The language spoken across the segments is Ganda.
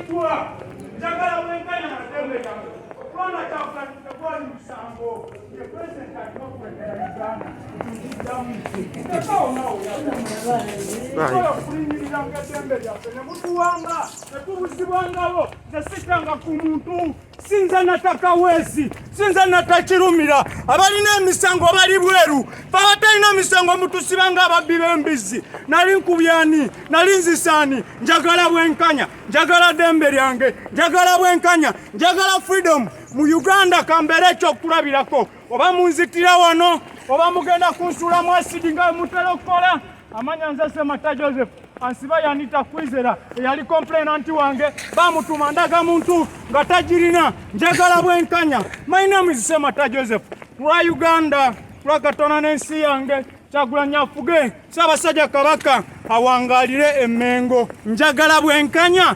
Mpambitwa njagala bwenkanya na tembe yange okwana kyakulanisa gwali musango ye president alina okwendera Uganda kulinyirira ngatembe lyaffe ne mutuwanga ne tubuzibwangabo nze sitanga ku muntu sinza nataka wesi sinza natakirumira abalina emisango bali bweru babatalina misango mutusibanga ababbi b'embizi nali nkubyani nali nzisani njagala bwenkanya njagala dembe lyange njagala bwenkanya njagala freedom mu Uganda kambere ekyokulabirako oba munzitira wano oba mugenda kunsula mu asidi nga mutera okukola amanya nze Ssemaka Joseph ansiba yanita kwizera eyali complainant wange bamutuma ndaga muntu nga tajirina njagala bwenkanya. My name is Ssemaka Joseph lwa Uganda lwa Katonda n'ensi yange Kyagulanyi afuge Ssaabasajja Kabaka awangalire Emmengo njagala bwenkanya.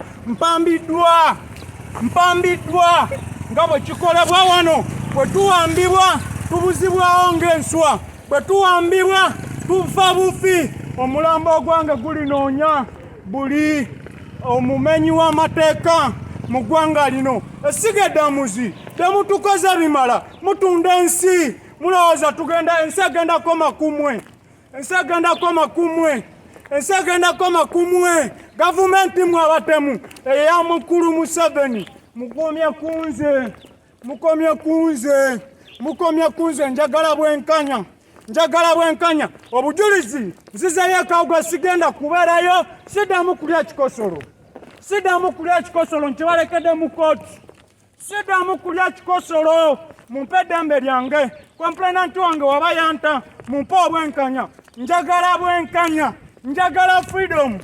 Mpambiddwa nga bwe kikolebwa wano bwe tuwambibwa tubuzibwawo ng'enswa bwe tuwambibwa tufa bufi omulambo ogwange gulinoonya buli omumenyi w'amateeka mu ggwanga lino. Essiga eddamuzi temutukoze bimala mutunda ensi mulowooza tugenda ensi egendako makumwe gavumenti mwe abatemu eya mukulu Museveni mukomye kunze njagala bwenkanya obujulizi nzizayo Ekauga sigenda kubeerayo siddamu kulya kikosolo nkibalekedde Mukooti siddamu kulya kikosolo mumpe eddembe lyange complainant wange waba yanta mumpe obwenkanya njagala freedom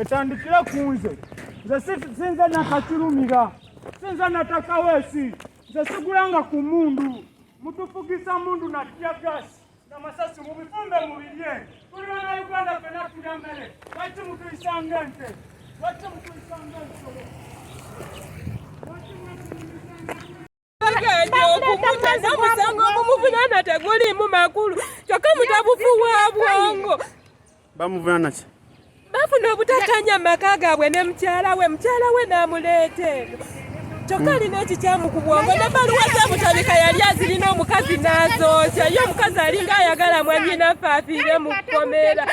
etandikire kunze nze sinze nakakirumira sinze nataka wesi nze sigulanga ku mundu mutufugisa mundu na tiagasi na masasi mubifumbe mubirye tuli bana Uganda fena tulya mmere lwaki mutuyisanga ente omusango omuvunana tegulimu makulu kyokka mutabufuwa bwongo bamuvunana ki bafuna obutatanya maka gaabwe ne mukyala we n'amuleeta eno kyokka alina ekikyamu ku bwongo ne baluwa zamutabika yali azirina omukazi n'azookya ye omukazi alinga ayagala mwannyinaffe afiire mu Komera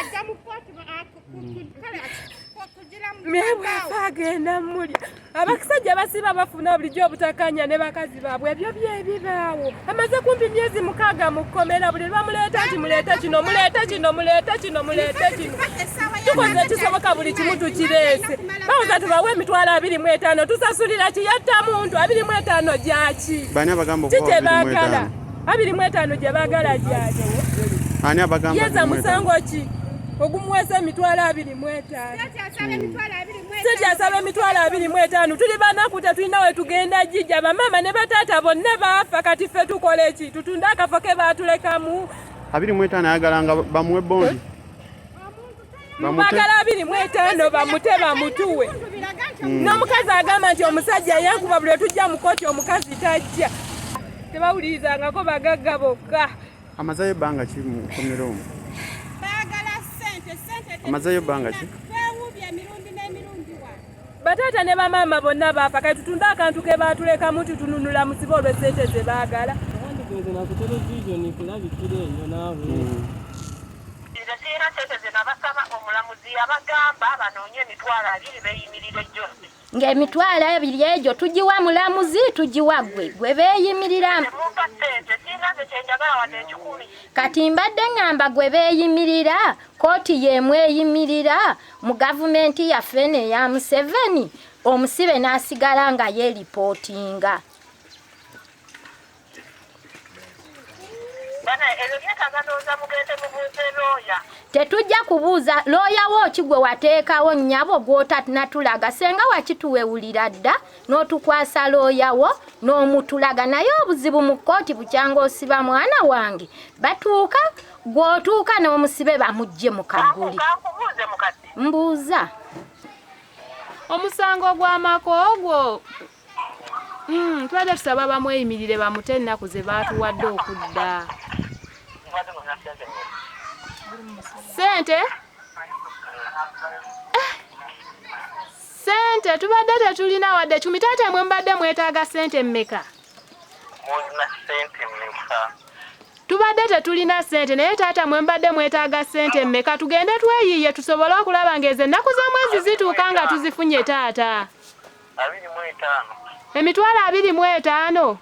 myebwafa agenda mulya abakisajja basiba bafuna bulijjo obutakanya ne bakazi baabwe ebyo byebibaawo amaze kumpi myezi 6 mu Komera buli lwamuleeta nti muleete kino tukoze ekisoboka buli kimu tukireese bawuza tubawe emitwalo 25 tusasulira kiyatta muntu 25 gyaki bani abagamba kitebaagala 25 gye baagala gyaki ani abagamba yeza musango ki ogumuwesa emitwalo 25 seti asaba emitwalo 25 tuli banaku tetulina we tugenda jijja bamama ne bataata bonna baafa kati ffe tukole ki tutunda akafo ke baatulekamu 25 ayagalanga bamuwe bondi bagala 25 bamute bamutuwe n'omukazi agamba nti omusajja yankuba buli tujja Mukooti omukazi tajja tebawulirizangako bagagga bokka amazayo ebbanga ki mu Komera omwo amazayo ebbanga ki bataata ne bamama bonna baafa kati tutunda akantu ke baatulekamu tutununula musibe olw'essente ze baagala ng'emitwalo 2 egyo tugiwa mulamuzi tugiwa gwe beeyimirira kati mbadde ngamba gwe beeyimirira kooti yeemweyimirira mu gavumenti yaffe neya Museveni omusibe n'asigala nga yeeripootinga tetujja kubuuza looya wo ki gwe wateekawo nnyabo gw'otanatulaga senga wakituwewulira dda n'otukwasa looya wo n'omutulaga naye obuzibu mu kkooti bukyanga osiba mwana wange batuuka gw'otuuka n'omusibe bamugye mu kaguli mbuuza omusango gw'amaka ogwo twali tusaba bamweyimirire bamute ennaku ze baatuwadde okudda sente Sente tubadde tetulina wadde 10 taata mwe mbadde mwetaaga sente mmeka? Mulina sente mmeka? Tubadde tetulina sente naye taata mwe mbadde mwetaaga sente mmeka tugende tweyiiye tusobole okulaba ng'ezo ennaku z'omwezi zituuka nga tuzifunye taata. 25. Emitwalo 25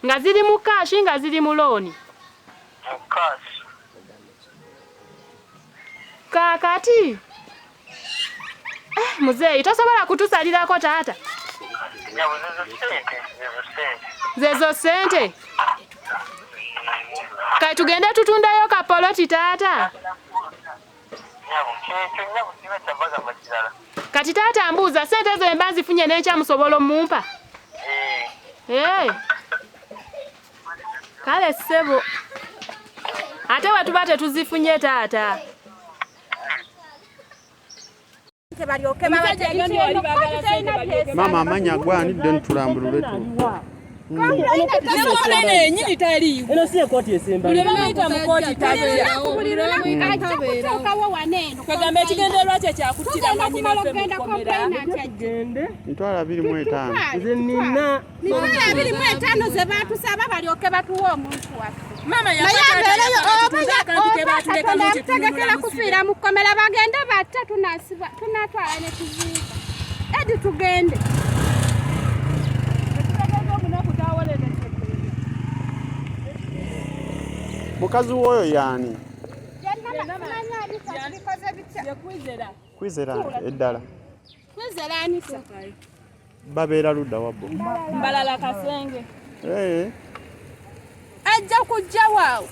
nga ziri mu kaashi nga ziri mu looni. Mukaasi. Kaakati muzeeyi tosobola kutusalirako taata? Nyabo Zezo sente. Kati tugende tutundayo kapoloti taata. Nyabo siba kyabaga makirala. Kati taata mbuuza sente zo emba nzifunye n'ekya musobolo mumpa? Kale ssebo. Ate wetuba tetuzifunye taata. Mama amanya gwani den tulambulule tu. Nyini taliwo. Eno si ekooti esemba. Buli bamayita Mukooti tabeera. Kwegamba ekigendererwa kye kyakuttira manyinaffe mu Komera. Mitwalo 25. Nze nina. Mitwalo 25 ze baatusaba balyoke batuwe omuntu waffe. Mama yategekera kufiira mu Komera bagende batte tunatwala ne tuziika. Edi tugende. Mukazi woyo yani? Kwizera eddala. Kwizera anisa. Babeera ludda wabbo. Mbalala Kasenge. Ajja kujja waawo.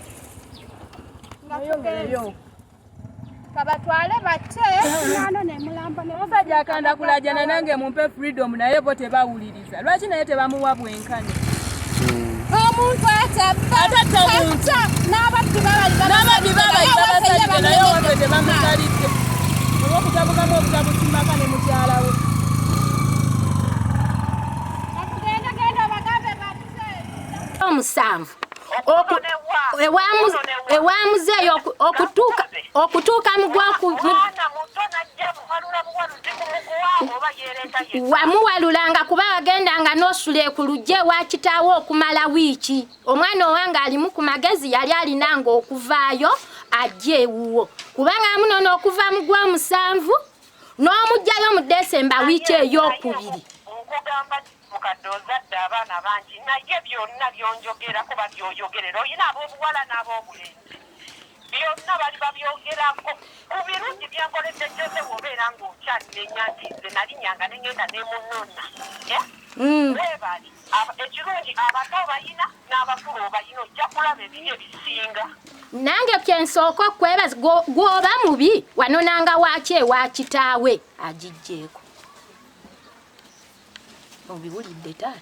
Ngayo. Kabatwale batte nano ne mulamba ne omusajja akanda kulajana nange mumpe freedom naye bo tebawuliriza. Lwaki naye tebamuwa bwenkanya? Omuntu atatta n'abaddu babali naye wabwe tebamusalidde olw'okutabukamu obutabu Ssemaka ne mukyala we. Genda bagambe batte. Omusanvu ewamuzeeyo okutuuka wamuwalulanga kuba wagendanga n'osule ku lujje wa kitaawo okumala wiiki. Omwana owange alimu ku magezi yali alinanga okuvaayo ajje ewuwo kubanga amunono okuva mu Gwomusanvu n'omugjayo mu Desemba wiiki ey'okubiri. Mukadozadde abaana bangi naye byonna byonjogerako babyoyogerera oyina ab'obuwala n'ab'obulenzi byonna bali babyogerako ku birungi byankoledde gyose bw'obeera ng'okyannenya nti nze nalinyanga nengenda nemunonna webali ekirungi abato bayina n'abakulu obayina ojja kulaba ebiri ebisinga. Nange kyensooka okwebaza gw'oba mubi wanonanga waaki ewa kitaawe agijjeeko. Obiwulidde taata?